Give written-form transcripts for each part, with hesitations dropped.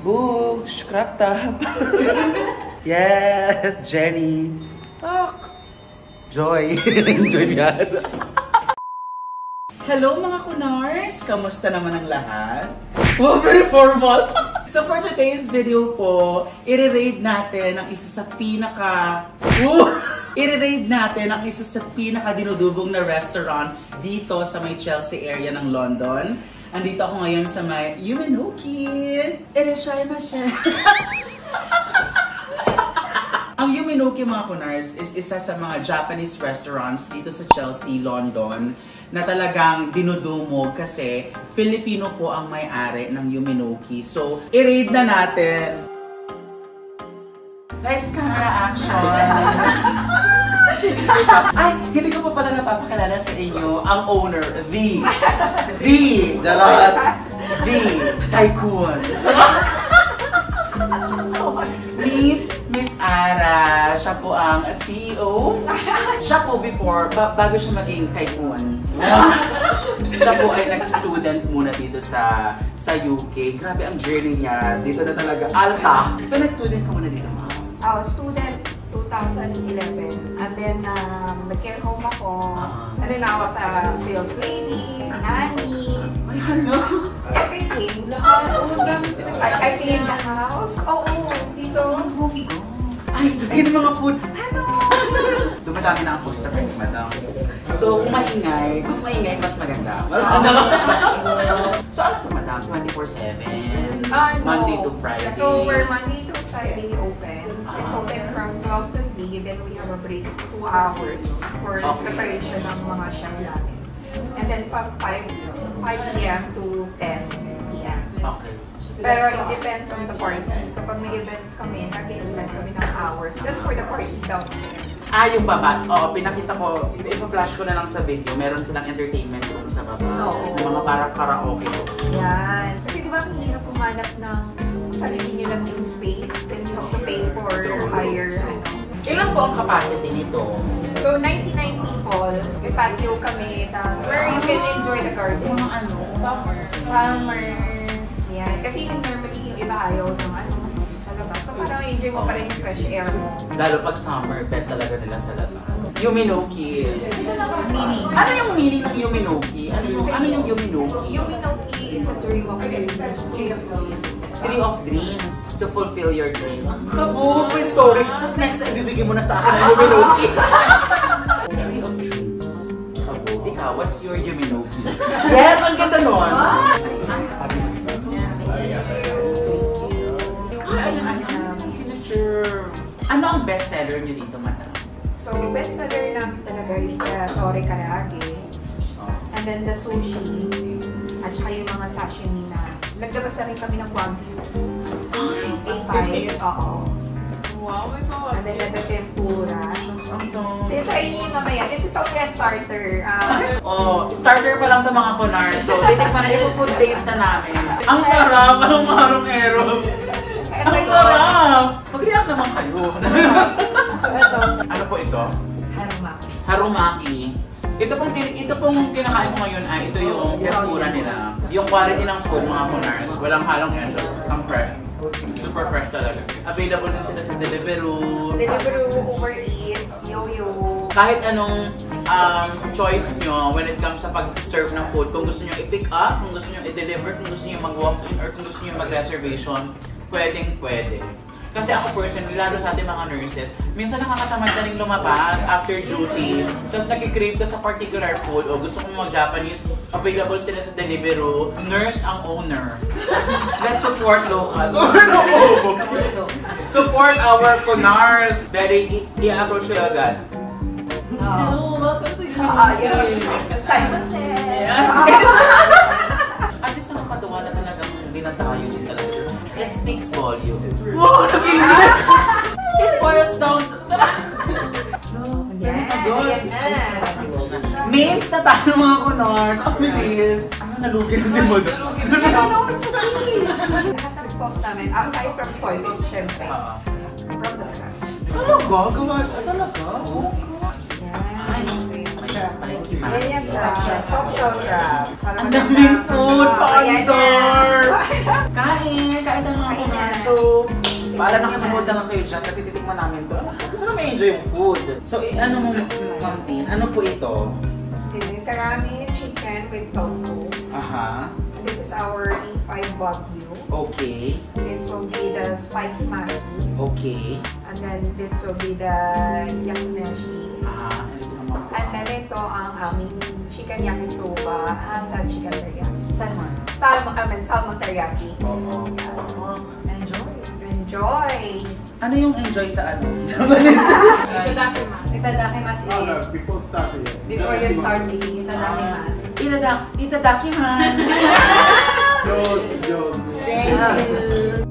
Boosh, crop top. Yes, Jenny. Fuck. Joy. Joy yan. Hello mga kunars! Kamusta naman ang lahat? Wow, very formal! So for today's video po, i-raid natin ang isa sa dinudubong na restaurants dito sa may Chelsea area ng London. Andito ako ngayon sa may Yumenoki. Ang Yumenoki mga kunars is isa sa mga Japanese restaurants dito sa Chelsea, London na talagang dinudumog kasi Filipino po ang may-ari ng Yumenoki. So, i-raid na natin. Lights, camera, action! Ay, hindi ko pa pala napapakilala sa inyo ang owner, the tycoon. Meet Miss Ara. Siya po ang CEO. Siya po before, bago siya maging tycoon. Siya po ay nag-student muna dito sa UK. Grabe ang journey niya. Dito na talaga alta. So nag-student ka muna dito, ma'am? Student 2011. And then, nag-care home ako. And then ako sa sales lady, nanny. Ay, hello! Everything. I clean the house. Oo, dito. Ay, ayun mga food. Hello! Dumadami na ang customer ni madam. So, kung maingay, mas maganda. So, ano ito madam? 24/7? Monday to Friday? So, we're Monday to Sunday open. It's open from 12 to 3. Then we have a break 2 hours for preparation ng mga chef namin. And then from 5 p.m. to 10 p.m. Okay. Pero it depends on the party. Kapag may events kami, nag-extend kami ng hours just for the party downstairs. Yung baba. Oo, pinakita ko. Ipa-flash ko na lang sa video. Meron silang entertainment room sa baba. Oo. Yung mga parang karaoke. Yan. Kasi di ba mahirap pumanap ng sarili nyo lang yung space, then you have to pay for higher, Ilan po ang capacity nito? So, 99 people. May patio kami where you can enjoy the garden. Mga Summer. Yan. Kasi normally yung iba ayaw ng mas sa labas. So, parang enjoy mo pa rin yung fresh air mo. Lalo pag summer, bet talaga nila sa labas. Yumenoki. Meaning. Ano yung meaning ng Yumenoki? Ano yung Yumenoki? Yumenoki is a dream of tree of dreams. Tree of dreams. To fulfill your dream. Kabuo po yung story. Tapos next time, ibibigay mo na sa akin ang Yumenoki. Tree of dreams. Kabuo. Ikaw, what's your Yumenoki? Yes, ang ganda nun. Siniserve. Ano ang bestseller niyo dito, madam? So, bestseller namin talaga is the Tore Karaage. And then the sushi. At saka yung mga sashimi na. Naglabas na rin kami ng Wagyu. A5. Oo. Wow, my God. And then the tempura. Try niyo mamaya. This is only a starter. Starter pa lang ito mga kunars. So, titikman na ipo-food taste na namin. Ang sarap! Anong marong-erong? Ang sarap! Mag-react naman kayo. Ano po ito? Harumaki. Harumaki. Ito pong kinakain ko ngayon ay ito yung tempura nila. Yung quality ng food mga kunars. Walang halong ensos. Ang fresh. Super fresh talaga. Available din sila sa Deliveroo. Uber Eats, Yoyo. Kahit anong choice nyo when it comes sa pag-serve ng food. Kung gusto nyo i-pick up, kung gusto nyo i-deliver, kung gusto nyo mag-walk-in, or kung gusto nyo mag-reservation, pwedeng-pwede. Kasi ako personally, lalo sa ating mga nurses, minsan nakakatamad na rin lumabas after duty. Tapos nag-crave ka sa particular food o gusto kong mag-Japanese, available sila sa Deliveroo. Nurse ang owner. Let's support local. Support our kunars. Very, i-approach ko agad. Hello, welcome to you. Simon At least nakakatuwa na talagang dinatayo din talaga. It speaks volume. Wow, nag-English! It boils down to... Memes na tayo mga kunars. Ang bilis. Nalugi na si Modo. No, it's okay. Lahat ng sauce namin, aside from soy sauce, syempre. From the scratch. Talaga? Gawa? Talaga? Ay, spiky man. Ganyan ka. Soft wrap. Ang daming food, Pandor! Kain! Kain tayo mga kunars. So, para nakapanood na lang kayo dyan kasi titikman namin to. Gusto na may enjoy yung food. So, ano mo, Ma'am Tin? Ano po ito? Karami chicken with tofu. Aha. This is our E5 Wagyu. Okay. This will be the spiky maki. Okay. And then this will be the yakimeshi. Aha. Ito naman po. And then ito ang aming chicken yakisoba and the chicken teriyaki. Salmon. Salmon teriyaki. Oo. Enjoy. Enjoy! Ano yung enjoy sa ano? Itadakimasu. Itadakimasu Oh, no, is before starting. before you start eating itadakimasu. Itadakimasu. Yours. Thank you.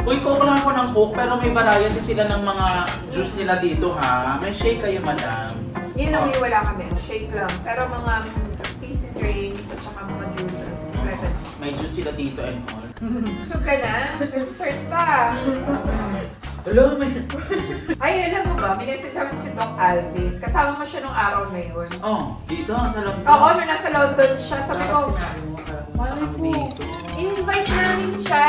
Uy, coke lang ako ng coke, pero may variety sila ng mga juice nila dito ha. May shake kayo, madam. Yun ang wala kami, shake lang. Pero mga fizzy drinks at saka mga juices, pwede. May juice sila dito and all. So ka na? May dessert pa. Hello, may... Ay, alam mo ba, minessage namin si Doc Alvin. Kasama mo siya nung araw na yun. Oh, dito sa London. Oo, nung nasa London siya. Sabi ko, Malay ko. in-invite namin siya.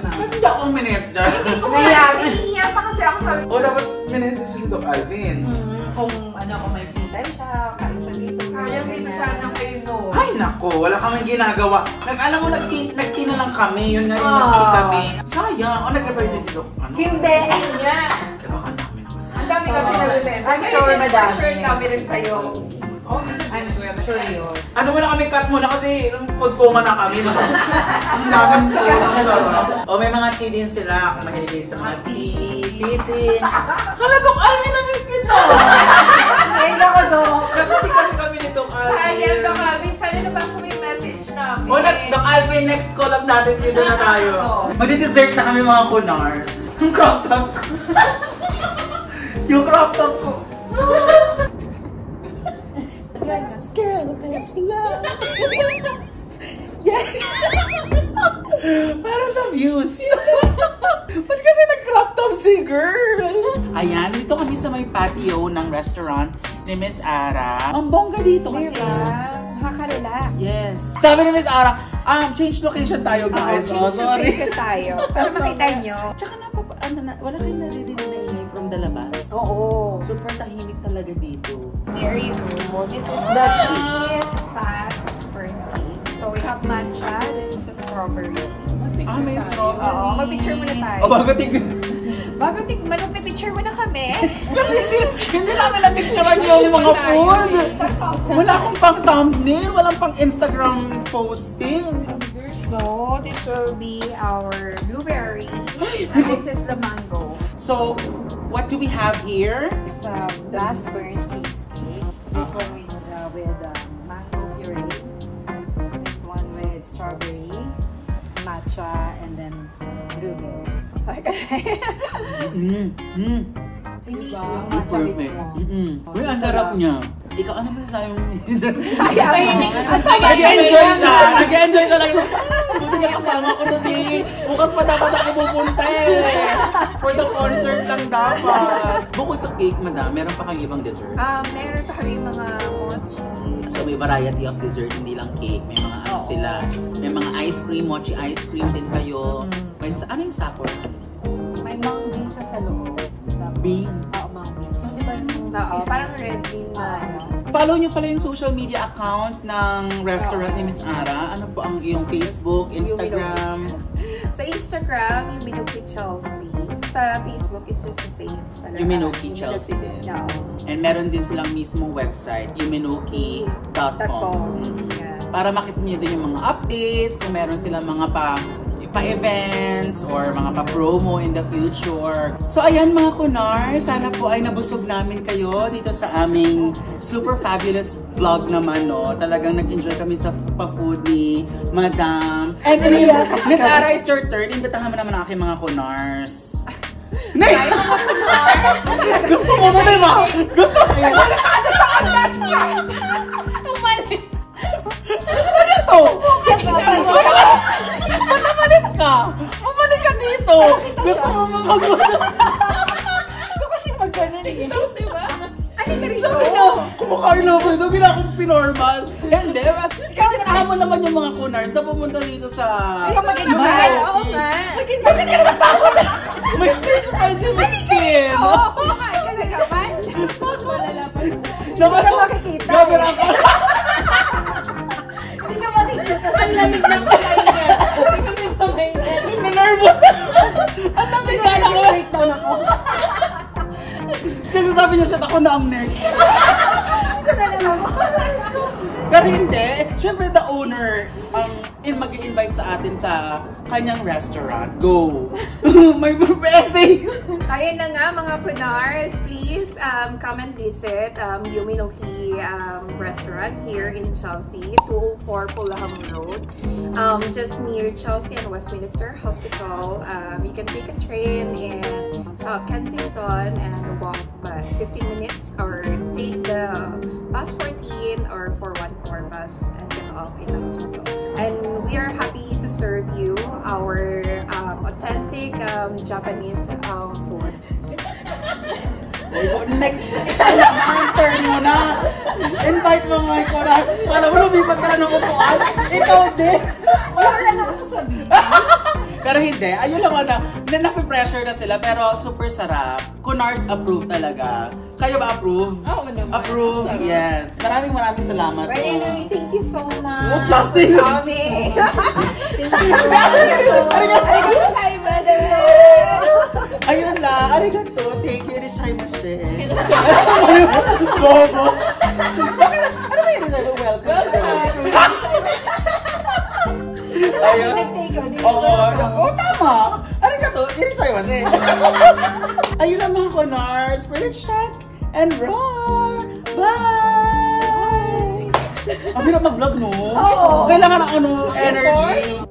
Ba't hindi ako ang minister? Hindi ko kaya, iniiyak pa kasi ako sabi ko. O, tapos minessage siya si Doc Alvin. Kung may free time siya, kain siya dito. Kaya dito sana kayo no. Ay, nako, wala kaming ginagawa. Alam mo, nag-tea na lang kami. Yun nga yung nag-tea kami. Sayang. O, nag-reply si Doc. Ano? Hindi. Ay nga. Kaya baka ang dami na kasi. Ang dami kasi nag-message. I'm sure madami. Sure kami rin sa'yo. I'm sure yun. Ano mo na kami, cut muna kasi food coma na kami. Ang daming tea. O, may mga tea din sila. Kung mahilig din sa mga tea. Hala, Doc Alvin, na-miss kita. Ngayon ako, Dok. Nagpapit kasi kami ni Doc Alvin. Sayang, Doc Alvin. Sana nabasa mo yung message namin. O, Doc Alvin, next collab natin dito na tayo. Madi-dessert na kami mga kunars. Yung crop top ko. Yung crop top ko. Para sa views. Ba't kasi nag-crop top si girl? Ayan, dito kami sa may patio ng restaurant ni Miss Ara. Ang bongga dito kasi. Nakaka-relax. Yes. Sabi ni Miss Ara, change location tayo guys. Change Sorry. location tayo. Para makita nyo. Tsaka wala kayong naririnig na ingay from the labas. Oo. Super tahimik talaga dito. There you go. This is the cheese fast burnt cake. So we have matcha. This is the strawberry. May strawberry. Oo, mag-picture muna tayo. O, bago tignan. Bago tignan, mag-picture muna kami. Kasi hindi namin na-picturean yung mga food. Wala akong pang thumbnail, walang pang Instagram posting. So, this will be our blueberry. And this is the mango. So, what do we have here? It's a glass burnt cheesecake. This one is with mango puree. This one with strawberry, matcha, and then blueberry. So, Hindi. yung matcha mix mo. Uy, ang sarap niya. Ikaw, ano ba sa yung... Ang saya Nag-enjoy na! Nag-enjoy talaga! Buti na kasama ko doon eh. Bukas pa dapat ako pupunta eh. For the concert lang dapat. Bukod sa cake, madam, meron pa kayong ibang dessert? Meron pa kami mga mochi. So may variety of dessert, hindi lang cake. May mga ano sila. May mga ice cream, mochi ice cream din kayo. May ano yung sapor? May mung bean siya sa loob. Bean? Oo, mung bean. So, di ba yung Oo, parang red bean na ano. Follow niyo pala yung social media account ng restaurant ni Miss Ara. Ano po ang iyong Facebook, Instagram? Sa Instagram, yung Minuki Chelsea. Sa Facebook, it's just the same. Yung Minuki Chelsea din. Yeah. And meron din silang mismong website, yuminuki.com. Yeah. Para makita niyo din yung mga updates, kung meron silang mga pa-events or mga pa-promo in the future. So ayan mga kunar, sana po ay nabusog namin kayo dito sa aming super fabulous vlog naman, no? Talagang nag-enjoy kami sa pa-food ni Madam. And Miss Ara, it's your turn. Imbitahan mo naman ang aking mga kunars. Nay! Gusto mo na, diba? Gusto mo na! Umalis! Gusto niya to! Ba't namalis ka? Umalik ka dito! Gusto mo mag- Ito kasi magkano rin Diba? Ano ka rito? Kumakain na ako ito, ginakong pinormal. Hindi, kaya mo naman yung mga kunars na pumunta dito sa... Mag-invite? Oo nga. Bakit ka natatakot? May stage pa din yung skin. Oo, kumakain ka na naman. Malalapas. Naku, makikita. Gabi ako. Hindi ka makikita. Ang lamig ng kamay niya. Ang lamig ng kamay niya. Nervous. Ang lamig ka na ako. Breakdown ako. Kasi sabi niya siya, ako na ang next. Ito na lang ako. Pero hindi. Siyempre, the owner ang mag-invite sa atin sa kanyang restaurant. Go! May blessing! Ayun na nga mga Kunars, please come and visit Yuminoki restaurant here in Chelsea, 204 Pulaham Road. Just near Chelsea and Westminster Hospital. You can take a train in South Kensington and walk by 15 minutes or take the bus 14 or 414 bus and get off in the hospital. And we are happy to serve you our authentic Japanese food. Next turn mo na. Invite mo nga ko na. Kala mo lumipat ka na ng upuan. Ikaw din. Wala na ako sasabihin. Pero hindi. Ayun lang na napipressure na sila. Pero super sarap. Kunars approve talaga. Kayo ba approve? Oo naman. Approve, Sarap. yes. Maraming salamat. Well, anyway, thank you so much. Oh, plastic! Kami. Ayun lang. Arigato. Thank you. Irishaimasu. Bobo. Ano ba yun? Welcome. Ayun. Oo, tama. Arigato. Irishaimasu. Ayun lang mga Kunars. Let's check and roar. Bye! Ang hirap mag-vlog, no? Oo. Kailangan ng energy.